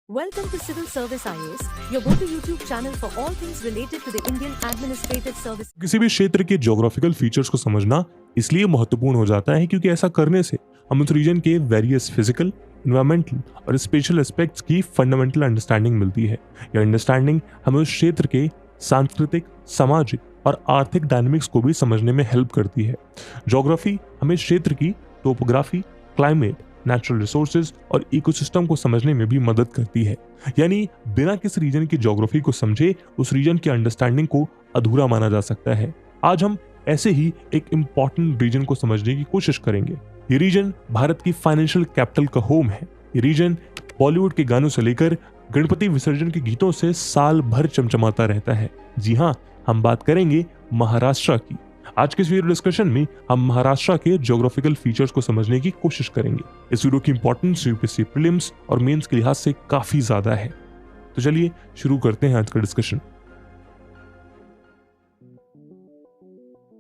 Welcome to Civil Service IAS, your go-to YouTube channel for all things related to the Indian Administrative Service. किसी भी क्षेत्र के geographical features को समझना इसलिए महत्वपूर्ण हो जाता है क्योंकि ऐसा करने से हम उस रीजन के वेरियस फिजिकल, इन्वायरमेंटल और स्पेशल एस्पेक्ट्स की फंडामेंटल अंडरस्टैंडिंग मिलती है। यह अंडरस्टैंडिंग हमें उस क्षेत्र के सांस्कृतिक, सामाजिक और आर्थिक डायनामिक्स को भी समझने में हेल्प करती है। ज्योग्राफी हमें क्षेत्र की टोपोग्राफी, क्लाइमेट, नेचुरल रिसोर्सेज और इकोसिस्टम को समझने में भी मदद करती है। यानी बिना किसी रीजन की ज्योग्राफी को समझे उस रीजन की अंडरस्टैंडिंग को अधूरा माना जा सकता है। आज हम ऐसे ही एक इंपॉर्टेंट रीजन को समझने की कोशिश करेंगे। ये रीजन भारत की फाइनेंशियल कैपिटल का होम है। ये रीजन बॉलीवुड के गानों से लेकर गणपति विसर्जन के गीतों से साल भर चमचमाता रहता है। जी हाँ, हम बात करेंगे महाराष्ट्र की। आज के इस वीडियो डिस्कशन में हम महाराष्ट्र के ज्योग्राफिकल फीचर्स को समझने की कोशिश करेंगे। इस वीडियो की इंपॉर्टेंस यूपीएससी प्रीलिम्स और मेंस के लिहाज से काफी ज्यादा है। तो चलिए शुरू करते हैं आज का डिस्कशन।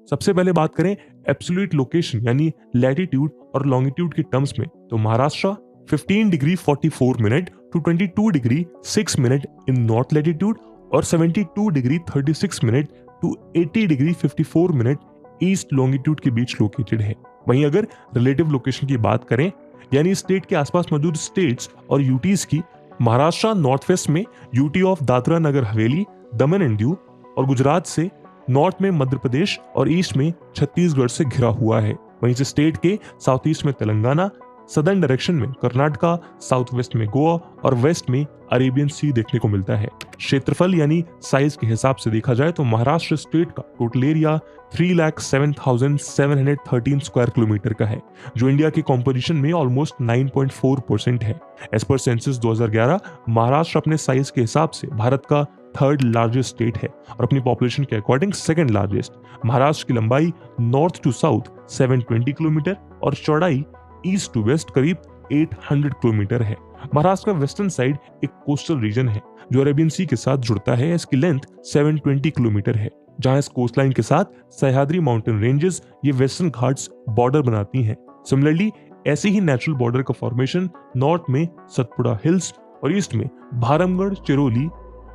सबसे पहले बात करें एब्सोल्यूट लोकेशन यानी लैटिट्यूड और लॉन्गिट्यूड के टर्म्स में, तो Maharashtra 15 degree 44 minute to 22 degree 6 minute in north latitude और 72 degree 36 minute to 80 degree 54 minute east longitude के बीच लोकेटेड है। वहीं अगर रिलेटिव लोकेशन की बात करें यानी स्टेट के आसपास मौजूद स्टेट्स और यूटीज की, महाराष्ट्र नॉर्थ वेस्ट में UT of Dadra Nagar Haveli, Daman and Diu और गुजरात से नॉर्थ में मध्य प्रदेश और ईस्ट में छत्तीसगढ़ से घिरा हुआ है। वहीं से स्टेट के साउथ ईस्ट में तेलंगाना, सदर्न डायरेक्शन में कर्नाटका, साउथ वेस्ट में गोवा और वेस्ट में अरेबियन सी देखने को मिलता है। क्षेत्रफल यानी साइज के हिसाब से देखा जाए तो महाराष्ट्र स्टेट का टोटल एरिया 3,07,713 स्क्वायर किलोमीटर का है, जो इंडिया के कॉम्पोजिशन में ऑलमोस्ट 9.4% है। एज पर सेंसस 2011 महाराष्ट्र अपने साइज के हिसाब से भारत का थर्ड लार्जेस्ट स्टेट है और अपनी पॉपुलेशन के अकॉर्डिंग सेकंड लार्जेस्ट। महाराष्ट्र की लंबाई नॉर्थ टू साउथ 720 किलोमीटर और चौड़ाई ईस्ट टू वेस्ट करीब 800 किलोमीटर है। महाराष्ट्र का वेस्टर्न साइड एक कोस्टल रीजन है जो अरेबियन सी के साथ जुड़ता है। इसकी लेंथ 720 किलोमीटर है, जहां इस कोस्ट लाइन के साथ सह्याद्री माउंटेन रेंजेस ये वेस्टर्न घाट्स बॉर्डर बनाती हैं। सिमिलरली ऐसे ही नेचुरल बॉर्डर का फॉर्मेशन नॉर्थ में सतपुड़ा हिल्स और ईस्ट में भारमगढ़, चिरोली,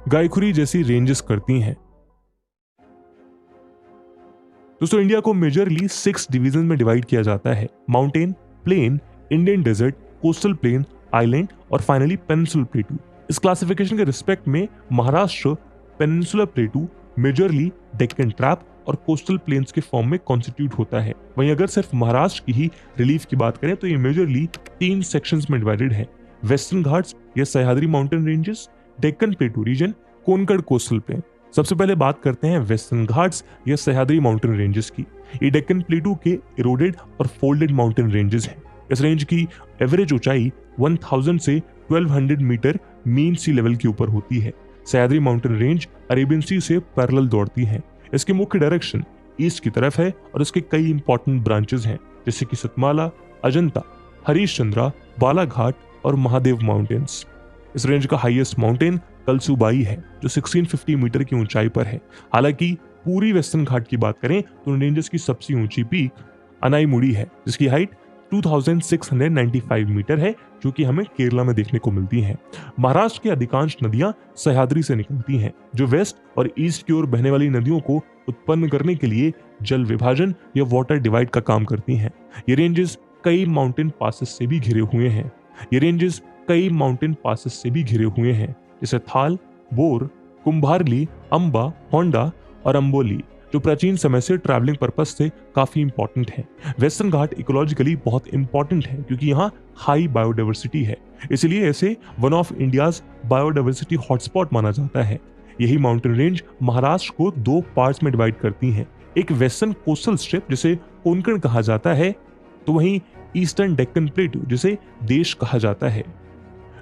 गायखुरी जैसी रेंजेस करती हैं। दोस्तों, इंडिया को मेजरली 6 डिवीजन में डिवाइड किया जाता है: mountain, plain, Indian desert, coastal plain, island और फाइनली पेनिनसुलर प्लेटू। इस क्लासिफिकेशन के रिस्पेक्ट में Maharashtra peninsular plateau majorly Deccan trap और कोस्टल प्लेन्स के फॉर्म में कॉन्स्टिट्यूट होता है। वहीं अगर सिर्फ महाराष्ट्र की ही रिलीफ की बात करें तो ये मेजरली 3 सेक्शंस में डिवाइडेड है: वेस्टर्न घाट्स या Sahyadri mountain ranges, Deccan plateau region, Konkan coastal plain. सबसे पहले बात करते हैं वेस्टर्न घाट्स या सह्याद्री माउंटेन रेंजेस की। ये डेक्कन प्लेटू के इरोडेड और फोल्डेड माउंटेन रेंजेस हैं। इस रेंज की एवरेज ऊंचाई 1000 से 1200 मीटर मीन सी लेवल के ऊपर होती है। सह्याद्री माउंटेन रेंज अरेबियन सी से पैरेलल दौड़ती है। इसकी मुख्य डायरेक्शन ईस्ट की तरफ है और इसके कई इंपॉर्टेंट ब्रांचेस हैं, जैसे कि सतमाला, अजंता, हरीशचंद्रा, बालाघाट और महादेव माउंटेन्स। इस रेंज का हाईएस्ट माउंटेन कलसुबाई है जो 1650 मीटर की ऊंचाई पर है। हालांकि पूरी वेस्टर्न घाट की बात करें तो रेंजेस की सबसे ऊंची पीक अनाईमुड़ी है, जिसकी हाइट 2695 मीटर है, जो कि हमें केरला में देखने को मिलती हैं। महाराष्ट्र की अधिकांश नदियां सह्याद्री से निकलती हैं, जो वेस्ट और ईस्ट की ओर बहने वाली नदियों को उत्पन्न करने के लिए जल विभाजन या वाटर डिवाइड का काम करती हैं। ये रेंजेस कई माउंटेन पासेस से भी घिरे हुए हैं, जैसे थाल, बोर, कुंभारली, अंबा, होंडा और अम्बोली, जो प्राचीन समय से ट्रैवलिंग पर्पस से काफी इंपॉर्टेंट है। वेस्टर्न घाट इकोलॉजिकली बहुत इंपॉर्टेंट है क्योंकि यहाँ हाई बायोडाइवर्सिटी है, इसलिए इसे one of India's biodiversity hotspot माना जाता है। यही माउंटेन रेंज महाराष्ट्र को 2 पार्ट्स में डिवाइड करती हैं, एक वेस्टर्न कोस्टल स्ट्रिप जिसे कोंकण कहा जाता है, तो वहीं ईस्टर्न डेक्कन प्लेटू जिसे देश कहा जाता है।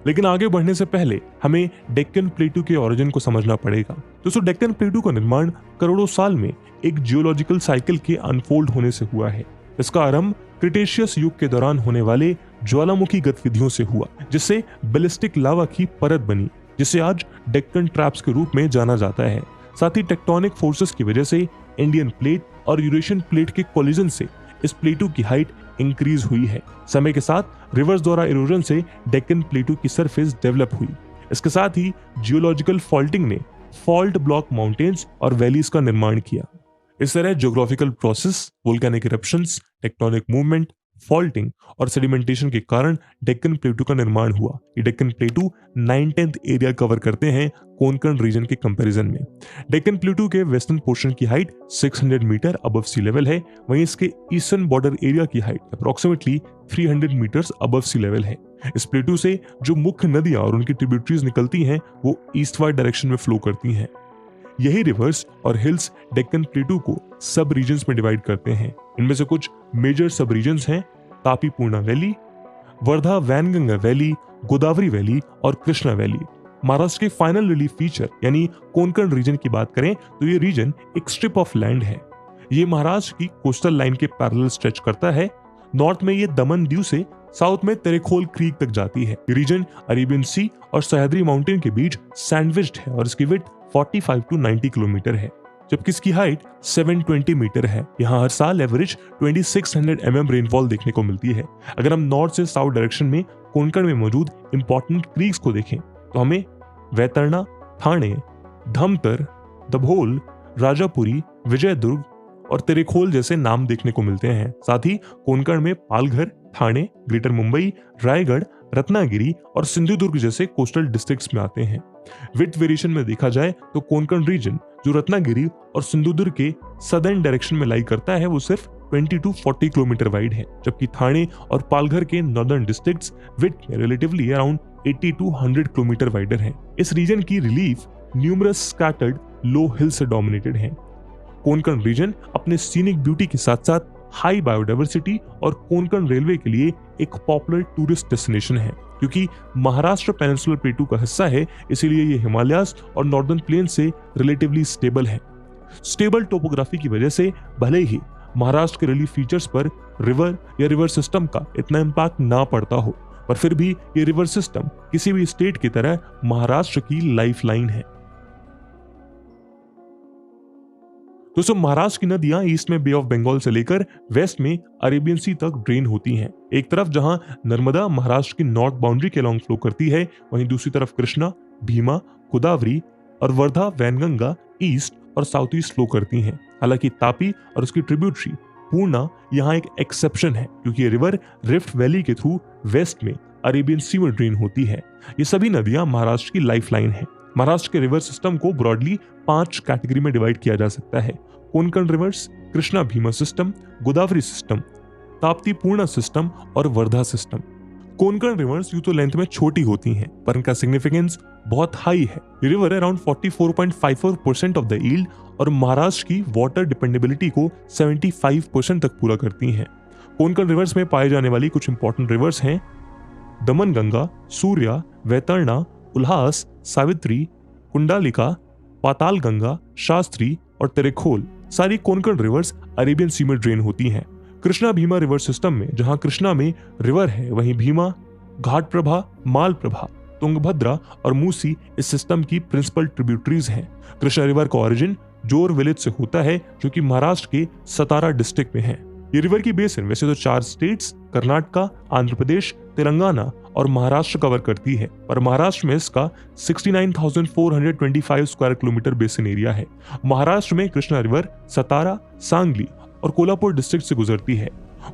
लेकिन आगे बढ़ने से पहले हमें डेक्कन प्लेटू के ओरिजिन को समझना पड़ेगा। दोस्तों, डेक्कन प्लेटू का निर्माण करोड़ों साल में एक जियोलॉजिकल साइकिल के अनफोल्ड होने से हुआ है। इसका आरंभ क्रिटेशियस युग के दौरान होने वाले ज्वालामुखी गतिविधियों से हुआ, जिससे बैलिस्टिक लावा की परत बनी, जिसे आज डेक्कन ट्रैप्स के रूप में जाना जाता है। साथ ही टेक्टोनिक फोर्सेस की वजह से इंडियन प्लेट और यूरेशियन प्लेट के कोलिजन से इस प्लेटू की हाइट इंक्रीज हुई है। समय के साथ रिवर्स द्वारा इरोजन से डेक्कन प्लेटू की सरफेस डेवलप हुई। इसके साथ ही जियोलॉजिकल फॉल्टिंग ने फॉल्ट ब्लॉक माउंटेन्स और वैलीज का निर्माण किया। इस तरह geographical process, volcanic eruptions, tectonic movement, faulting और सेडिमेंटेशन के कारण डेक्कन प्लेटू का निर्माण हुआ। ये डेक्कन प्लेटू 9/10 एरिया कवर करते हैं कोंकण रीजन के कंपैरिजन में। डेक्कन प्लेटू के वेस्टर्न पोर्शन की height 600 metre above sea level है, वहीं इसके ईस्टर्न बॉर्डर एरिया की height approximately 300 metres above sea level है। इस प्लेटू से जो मुख्य नदियां और उनकी ट्रिब्यूटरीज निकलती हैं वो ईस्टवर्ड डायरेक्शन में फ्लो करती हैं। यही रिवर्स और हिल्स डेक्कन प्लेटू को सब रीजन्स में डिवाइड करते हैं। इनमें से कुछ मेजर सब रीजन्स हैं Tapi Purna valley, Wardha Wainganga valley, Godavari valley और कृष्णा वैली। महाराष्ट्र के फाइनल रिलीफ फीचर यानी कोंकण रीजन की बात करें तो ये रीजन एक स्ट्रिप ऑफ लैंड है। ये महाराष्ट्र की कोस्टल लाइन के पैरेलल स्ट्रेच करता है। नॉर्थ में ये दमन दीव से साउथ में तेरेखोल क्रीक तक जाती है। ये रीजन अरेबियन सी और सह्याद्री माउंटेन के बीच सैंडविच्ड है और इसकी विड्थ 45 to 90 किलोमीटर है, जबकि इसकी हाइट 720 मीटर है। यहाँ हर साल एवरेज 2600 mm रेनफॉल देखने को मिलती है। अगर हम नॉर्थ से साउथ डायरेक्शन में कोंकण में मौजूद इंपॉर्टेंट क्रीक्स को देखें तो हमें वैतरणा, थाने, धमतर, दभोल, राजापुरी, विजयदुर्ग और तेरेखोल जैसे नाम देखने को मिलते हैं। साथ ही कोंकण में पालघर, थाने, ग्रेटर मुंबई, रायगढ़, रत्नागिरी और सिंधुदुर्ग जैसे कोस्टल डिस्ट्रिक्ट्स में आते हैं। विड्थ वेरिएशन में देखा जाए तो कोंकण रीजन जो रत्नागिरी और सिंधुदुर्ग के सदर्न डायरेक्शन में लाई करता है वो सिर्फ 20 to 40 किलोमीटर वाइड है, जबकि थाने और पालघर के नॉर्दर्न डिस्ट्रिक्ट्स विड्थ में relatively around 80 to 100 kilometre wider है। इस रीजन की रिलीफ न्यूमरस स्कैटर्ड लो हिल से डोमिनेटेड है। कोंकण रीजन अपने सीनिक ब्यूटी के साथ साथ हाई बायोडाइवर्सिटी और कोंकण रेलवे के लिए एक पॉपुलर टूरिस्ट डेस्टिनेशन है। क्योंकि महाराष्ट्र पेनिनसुलर प्लेटू का हिस्सा है, इसीलिए ये हिमालयाज और नॉर्दर्न प्लेन से रिलेटिवली स्टेबल है। स्टेबल टोपोग्राफी की वजह से भले ही महाराष्ट्र के रिलीफ फीचर्स पर रिवर या रिवर सिस्टम का इतना इम्पैक्ट ना पड़ता हो, पर फिर भी ये रिवर सिस्टम किसी भी स्टेट की तरह महाराष्ट्र की लाइफलाइन है। दोस्तों, महाराष्ट्र की नदियां ईस्ट में बे ऑफ बंगाल से लेकर वेस्ट में अरेबियन सी तक ड्रेन होती हैं। एक तरफ जहां नर्मदा महाराष्ट्र की नॉर्थ बाउंड्री के अलॉन्ग फ्लो करती है, वहीं दूसरी तरफ कृष्णा, भीमा, गोदावरी और वर्धा वैनगंगा ईस्ट और साउथ ईस्ट फ्लो करती हैं। हालांकि तापी और उसकी ट्रिब्यूटरी पूर्णा यहाँ एक एक्सेप्शन है, क्योंकि ये रिवर रिफ्ट वैली के थ्रू वेस्ट में अरेबियन सी में ड्रेन होती है। ये सभी नदियां महाराष्ट्र की लाइफलाइन है। महाराष्ट्र के रिवर सिस्टम को ब्रॉडली 5 कैटेगरी में डिवाइड किया जा सकता है: Konkan rivers, Krishna Bhima system, Godavari system, Tapti Purna system और वर्धा सिस्टम। कोंकण रिवर्स यूं तो लेंथ में छोटी होती हैं, पर इनका सिग्निफिकेंस बहुत हाई है। River around 44.54% of the yield और महाराष्ट्र की वाटर डिपेंडेबिलिटी को 75% तक पूरा करती हैं। कोंकण रिवर्स में पाए जाने वाली कुछ इंपॉर्टेंट रिवर्स हैं: दमनगंगा, सूर्या, वैतरणा, उल्हास, सावित्री, कुंडालिका, पाताल गंगा, शास्त्री और तेरेखोल। सारी कोंकण रिवर्स अरेबियन सी में ड्रेन होती हैं। कृष्णा भीमा रिवर सिस्टम में जहां कृष्णा में रिवर है, वहीं भीमा, घाटप्रभा, मालप्रभा, तुंगभद्रा और मूसी इस सिस्टम की प्रिंसिपल ट्रिब्यूटरीज हैं। कृष्णा रिवर का ओरिजिन जोर विलेज से होता है, जो कि महाराष्ट्र के सतारा डिस्ट्रिक्ट में है। ये रिवर की बेसिन वैसे तो 4 स्टेट्स कर्नाटका, आंध्र प्रदेश, तेलंगाना और महाराष्ट्र कवर करती है, पर महाराष्ट्र में इसका 69,425 स्क्वायर किलोमीटर बेसिन एरिया है। महाराष्ट्र में कृष्णा रिवर सतारा, सांगली और कोल्हापुर डिस्ट्रिक्ट से गुजरती है।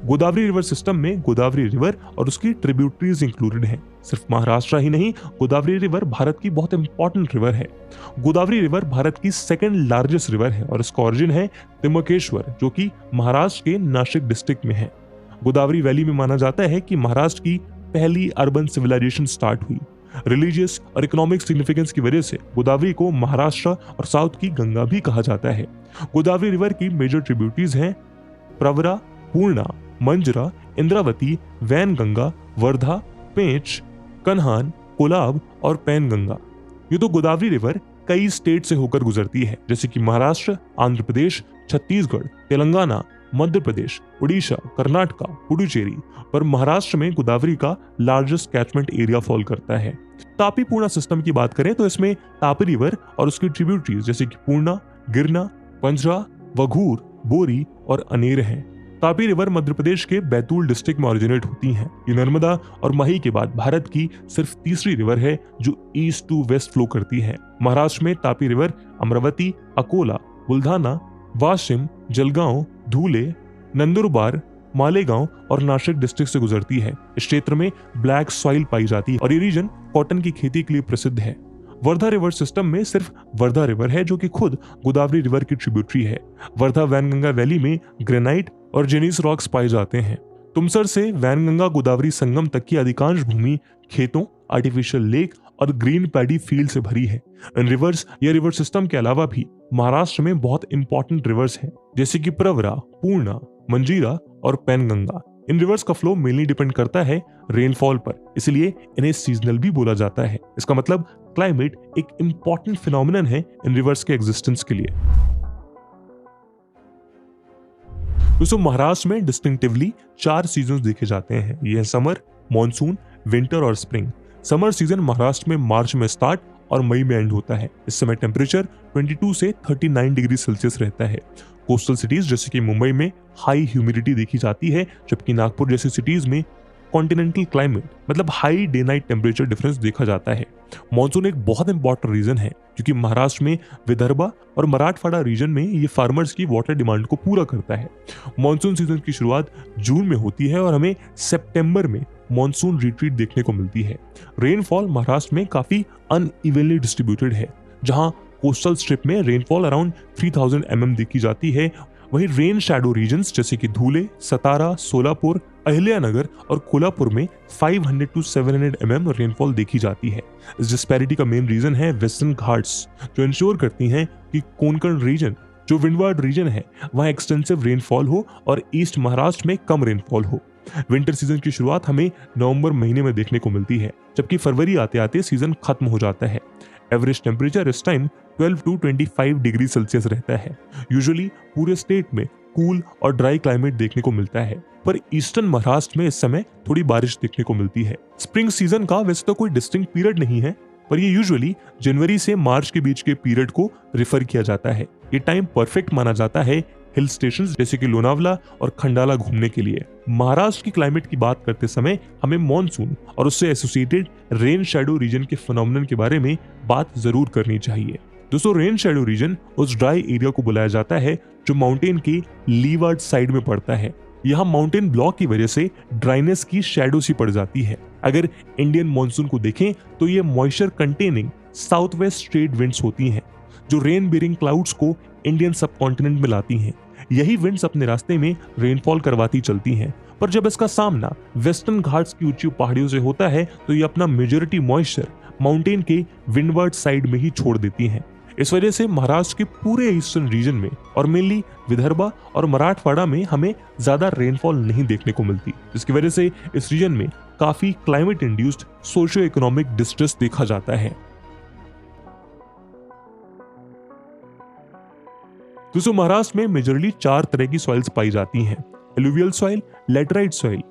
गोदावरी रिवर सिस्टम में गोदावरी रिवर और उसकी ट्रिब्यूटरीज इंक्लूडेड हैं। सिर्फ महाराष्ट्र ही नहीं, गोदावरी रिवर भारत की बहुत इंपॉर्टेंट रिवर है। गोदावरी रिवर भारत की 2nd लार्जेस्ट रिवर है और इसका ओरिजिन है त्र्यंबकेश्वर, जो कि महाराष्ट्र के नासिक डिस्ट्रिक्ट में है। गोदावरी वैली में माना जाता है कि महाराष्ट्र की पहली अर्बन सिविलाइजेशन स्टार्ट हुई। रिलीजियस और इकोनॉमिक सिग्निफिकेंस की वजह से गोदावरी को महाराष्ट्र और साउथ की गंगा भी कहा जाता है। गोदावरी रिवर की मेजर ट्रिब्यूटरीज हैं प्रवरा, पूर्णा, मंजरा, इंद्रावती, वैनगंगा, वर्धा, पेंच, कन्हान, कोलाब और पैनगंगा। ये तो गोदावरी रिवर कई स्टेट से होकर गुजरती है, जैसे कि महाराष्ट्र, आंध्र प्रदेश, छत्तीसगढ़, तेलंगाना, मध्य प्रदेश, उड़ीसा, कर्नाटका, पुडुचेरी, पर महाराष्ट्र में गोदावरी का लार्जेस्ट कैचमेंट एरिया फॉल करता है। तापी पूर्णा सिस्टम की बात करें तो इसमें तापी रिवर और उसकी ट्रिब्यूटरीज जैसे कि पूर्णा, गिरना, पंजरा, वघूर, बोरी और अनेर हैं। तापी रिवर मध्य प्रदेश के बैतूल डिस्ट्रिक्ट में ओरिजिनेट होती हैं। ये नर्मदा और माही के बाद भारत की सिर्फ तीसरी रिवर है जो ईस्ट टू वेस्ट फ्लो करती है। महाराष्ट्र में तापी रिवर अमरावती, अकोला, बुलढाना, वाशिम, जलगांव, धुले, नंदुरबार, मालेगांव और नासिक डिस्ट्रिक्ट से गुजरती है। इस क्षेत्र में ब्लैक सॉइल पाई जाती है और ये रीजन कॉटन की खेती के लिए प्रसिद्ध है। वर्धा रिवर सिस्टम में सिर्फ वर्धा रिवर है जो कि खुद गोदावरी रिवर की ट्रिब्यूटरी है। वर्धा वैनगंगा वैली में ग्रेनाइट और जेनीस रॉक्स पाए जाते हैं। तुमसर से वैनगंगा गोदावरी संगम तक की अधिकांश भूमि खेतों, आर्टिफिशियल लेक और ग्रीन पैडी फील्ड से भरी है। इन रिवर्स या रिवर सिस्टम के अलावा भी महाराष्ट्र में बहुत इंपॉर्टेंट रिवर्स हैं, जैसे कि प्रवरा, पूर्णा, मंजीरा और पेनगंगा। इन रिवर्स का फ्लो मेनली डिपेंड करता है रेनफॉल पर, इसलिए इन्हें सीजनल भी बोला जाता है। इसका मतलब क्लाइमेट एक इंपॉर्टेंट फिनोमिनन है इन रिवर्स के एग्जिस्टेंस के लिए। दोस्तों, महाराष्ट्र में डिस्टिंक्टिवली 4 सीजन देखे जाते हैं। ये है समर, मॉनसून, विंटर और स्प्रिंग। समर सीजन महाराष्ट्र में मार्च में स्टार्ट और मई में एंड होता है। इस समय टेम्परेचर 22 से 39 डिग्री सेल्सियस रहता है। कोस्टल सिटीज जैसे कि मुंबई में हाई ह्यूमिडिटी देखी जाती है, जबकि नागपुर जैसी सिटीज में कॉन्टिनेंटल क्लाइमेट मतलब high day night temperature difference देखा जाता है। मॉनसून एक बहुत इंपॉर्टेंट रीजन है क्योंकि महाराष्ट्र में विदर्भा और मराठवाड़ा रीजन में ये फार्मर्स की वाटर डिमांड को पूरा करता है। मॉनसून सीजन की शुरुआत जून में होती है और हमें सितंबर में मॉनसून रिट्रीट देखने को मिलती है। रेनफॉल महाराष्ट्र में काफी अनइवनली डिस्ट्रीब्यूटेड है। जहां कोस्टल स्ट्रिप में रेनफॉल अराउंड 3000 mm देखी जाती है, वहीं रेन शैडो रीजन्स जैसे कि धुले, सतारा, सोलापुर, अहिल्यानगर और कोल्हापुर में 500 to 700 mm रेनफॉल देखी जाती है। इस डिस्पैरिटी का मेन रीजन है वेस्टर्न घाट्स, जो इंश्योर करती हैं कि कोंकण रीजन जो विंडवार्ड रीजन है वहां एक्सटेंसिव रेनफॉल हो और ईस्ट महाराष्ट्र में कम रेनफॉल हो। विंटर सीजन की शुरुआत हमें नवंबर महीने में देखने को मिलती है, जबकि फरवरी आते आते सीजन खत्म हो जाता है। एवरेज टेम्परेचर इस टाइम 12 to 25 डिग्री सेल्सियस रहता है। यूजुअली पूरे स्टेट में कूल और ड्राई क्लाइमेट देखने को मिलता है, पर ईस्टर्न महाराष्ट्र में इस समय थोड़ी बारिश देखने को मिलती है। स्प्रिंग सीजन का वैसे तो कोई डिस्टिंक्ट पीरियड नहीं है, पर ये यूजुअली जनवरी से मार्च के बीच के पीरियड को रिफर किया जाता है। ये टाइम परफेक्ट माना जाता है हिल स्टेशंस जैसे कि लोनावला और खंडाला घूमने के लिए। महाराष्ट्र की क्लाइमेट की बात करते समय हमें मॉनसून और उससे एसोसिएटेड रेन शैडो रीजन के फिनोमिनन के बारे में बात जरूर करनी चाहिए। दोस्तों, रेन शैडो रीजन उस ड्राई एरिया को बुलाया जाता है जो माउंटेन के लीवार्ड साइड में पड़ता है। यहाँ माउंटेन ब्लॉक की वजह से ड्राइनेस की शैडो सी पड़ जाती है। अगर इंडियन मॉनसून को देखें तो ये moisture containing south west trade winds होती हैं जो रेन बेरिंग क्लाउड्स को इंडियन सबकॉन्टिनेंट में लाती हैं। यही विंड्स अपने रास्ते में रेनफॉल करवाती चलती हैं, पर जब इसका सामना वेस्टर्न घाट्स की ऊंची पहाड़ियों से होता है तो ये अपना मेजॉरिटी मॉइस्चर माउंटेन के विंडवर्ड साइड में ही छोड़ देती हैं। इस वजह से महाराष्ट्र के पूरे ईस्टर्न रीजन में और मेनली विदर्भा और मराठवाड़ा में हमें ज्यादा रेनफॉल नहीं देखने को मिलती, जिसकी वजह से इस रीजन में काफी climate induced socio economic distress देखा जाता है। दोस्तों, महाराष्ट्र में मेजरली 4 तरह की सॉइल्स पाई जाती हैं: alluvial soil, laterite soil,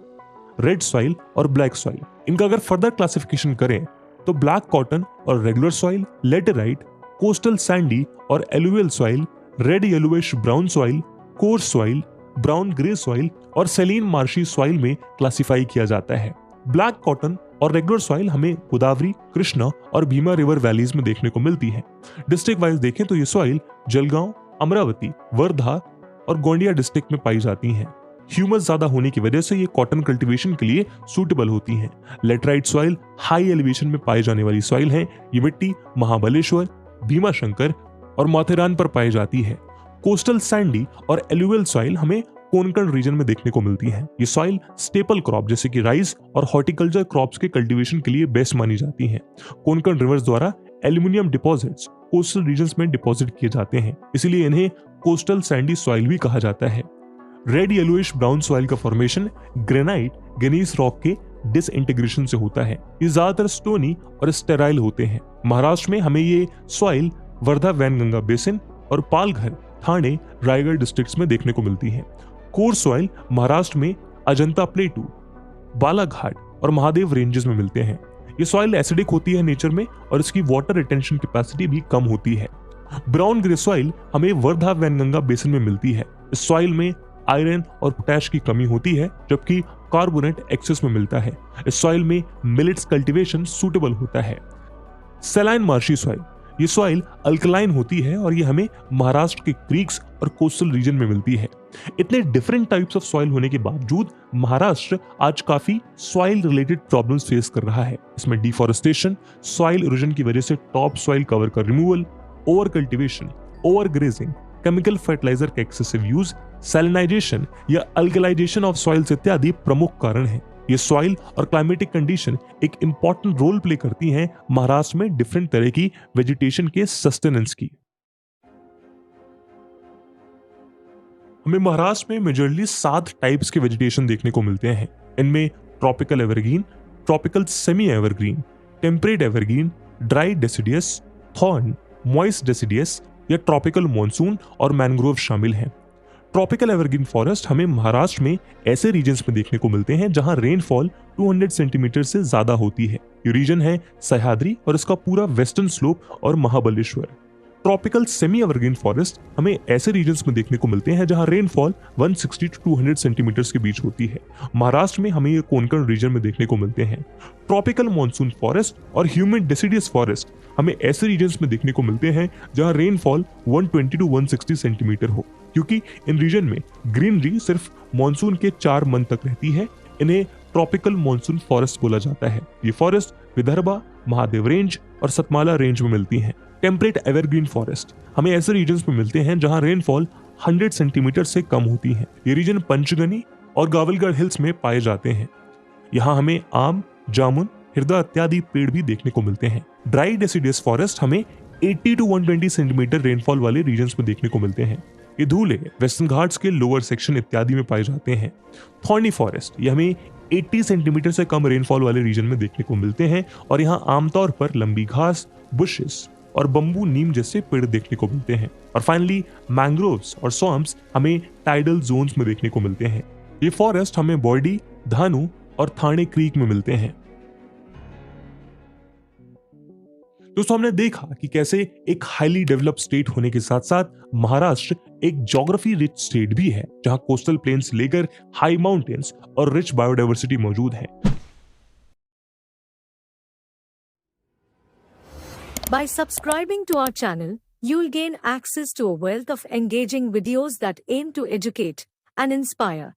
red soil और ब्लैक सॉइल। इनका अगर फर्दर क्लासिफिकेशन करें तो ब्लैक कॉटन और regular soil, laterite, coastal sandy और alluvial soil, red yellowish brown soil, coarse soil, brown grey soil और सेलीन मार्शी सॉइल में classify किया जाता है। ब्लैक कॉटन और रेगुलर सॉइल हमें गोदावरी, कृष्णा और भीमा रिवर वैलीज में देखने को मिलती है। डिस्ट्रिक्ट वाइज देखें तो ये सॉइल जलगांव, अमरावती, वर्धा और गोंडिया डिस्ट्रिक्ट में पाई जाती हैं। ह्यूमस ज्यादा होने की वजह से ये कॉटन कल्टीवेशन के लिए सूटेबल होती हैं। लेटराइट सॉइल हाई एलिवेशन में पाई जाने वाली सॉइल है। ये मिट्टी महाबलेश्वर, भीमाशंकर और माथेरान पर पाई जाती है। कोस्टल सैंडी और एलुवियल सॉइल हमें कोंकण रीजन में देखने को मिलती है। ये सॉइल स्टेपल क्रॉप जैसे कि राइस और हॉर्टिकल्चर क्रॉप्स के कल्टीवेशन के लिए बेस्ट मानी जाती हैं। कोंकण रिवर्स द्वारा एल्यूमिनियम डिपॉजिट्स कोस्टल रीजन्स में डिपॉजिट किए जाते हैं, इसलिए इन्हें कोस्टल सैंडी सॉइल भी कहा जाता है। रेड येलोइश ब्राउन सॉइल का फॉर्मेशन ग्रेनाइट ग्नेइस रॉक के डिसइंटीग्रेशन से होता है। ये ज्यादातर स्टोनी और स्टेराइल होते हैं। महाराष्ट्र में हमें ये सॉइल वर्धा वैनगंगा बेसिन और पालघर, ठाणे, रायगढ़ डिस्ट्रिक्ट्स में देखने को मिलती है। कोर्स सॉइल महाराष्ट्र में अजंता प्लेटू, बालाघाट और महादेव रेंजेस में मिलते हैं। ये सॉइल एसिडिक होती है नेचर में और इसकी वाटर रिटेंशन कैपेसिटी भी कम होती है। ब्राउन ग्रे सॉइल हमें वर्धा वैनगंगा बेसिन में मिलती है। इस सॉइल में आयरन और पोटैश की कमी होती है, जबकि कार्बोनेट एक्सेस में मिलता है। इस सॉइल में मिलेट्स कल्टीवेशन सूटेबल होता है। सैलाइन मार्शी सॉइल, ये सॉइल अल्कलाइन होती है और ये हमें महाराष्ट्र के क्रीक्स और कोस्टल रीजन में मिलती है। इतने डिफरेंट टाइप्स ऑफ सॉइल होने के बावजूद महाराष्ट्र आज काफी सॉइल रिलेटेड प्रॉब्लम्स फेस कर रहा है। इसमें डिफॉरेस्टेशन, सॉइल इरोजन की वजह से टॉप सॉइल कवर का removal, over cultivation, over grazing, chemical fertiliser का एक्सेसिव यूज, सैलिनाइजेशन या अल्कलाइजेशन ऑफ सॉइल्स इत्यादि प्रमुख कारण हैं। ये सॉइल और क्लाइमेटिक कंडीशन एक इंपॉर्टेंट रोल प्ले करती हैं महाराष्ट्र में डिफरेंट तरह की वेजिटेशन के सस्टेनेंस की। हमें महाराष्ट्र में मेजरली 7 टाइप्स के वेजिटेशन देखने को मिलते हैं। इनमें tropical evergreen, tropical semi evergreen, temperate evergreen, dry deciduous, thorn, moist deciduous या ट्रॉपिकल मॉनसून और मैंग्रोव शामिल हैं। ट्रॉपिकल एवरग्रीन फॉरेस्ट हमें महाराष्ट्र में ऐसे रीजन्स में देखने को मिलते हैं जहां रेनफॉल 200 सेंटीमीटर से ज्यादा होती है। ये रीजन है सह्याद्री और इसका पूरा वेस्टर्न स्लोप और Mahabaleshwar. Tropical semi evergreen forest हमें ऐसे रीजन्स में देखने को मिलते हैं जहां रेनफॉल 160 टू 200 सेंटीमीटर के बीच होती है। महाराष्ट्र में हमें ये कोंकण रीजन में देखने को मिलते हैं। ट्रॉपिकल मॉनसून फॉरेस्ट और ह्यूमिड डेसिडियस फॉरेस्ट हमें ऐसे रीजन्स में देखने को मिलते हैं जहां रेनफॉल 120 टू 160 सेंटीमीटर हो, क्योंकि इन रीजन में ग्रीनरी सिर्फ मॉनसून के 4 मंथ तक रहती है। इन्हें ट्रॉपिकल मॉनसून फॉरेस्ट बोला जाता है। ये फॉरेस्ट विदर्भा, महादेव रेंज और सतमाला रेंज में मिलती हैं। टेम्परेट एवरग्रीन फॉरेस्ट हमें ऐसे रीजन्स में मिलते हैं जहां रेनफॉल 100 सेंटीमीटर से कम होती है। ये रीजन पंचगनी और गावलगढ़ हिल्स में पाए जाते हैं। यहाँ हमें आम, जामुन, हृदय इत्यादि पेड़ भी देखने को मिलते हैं। ड्राई डेसिडियस फॉरेस्ट हमें 80 टू 120 सेंटीमीटर रेनफॉल वाले रीजन्स में देखने को मिलते हैं। ये धूले वेस्टर्न घाट्स के लोअर सेक्शन इत्यादि में पाए जाते हैं। थॉर्नी फॉरेस्ट ये हमें 80 सेंटीमीटर से कम रेनफॉल वाले रीजन में देखने को मिलते हैं और यहाँ आमतौर पर लंबी घास, बुशेस और बंबू नीम जैसे पेड़ देखने को मिलते हैं। और फाइनली मैंग्रोव्स और स्वैम्प्स हमें टाइडल जोन्स में देखने को मिलते हैं। ये फॉरेस्ट हमें बॉर्डी, धानु और थाने क्रीक में मिलते हैं। दोस्तों, हमने देखा कि कैसे एक हाईली डेवलप्ड स्टेट होने के साथ साथ महाराष्ट्र एक ज्योग्राफी रिच स्टेट भी है, जहां कोस्टल प्लेन्स लेकर हाई माउंटेन्स और रिच बायोडायवर्सिटी मौजूद है। By subscribing to our channel, you'll gain access to a wealth of engaging videos that aim to educate and inspire.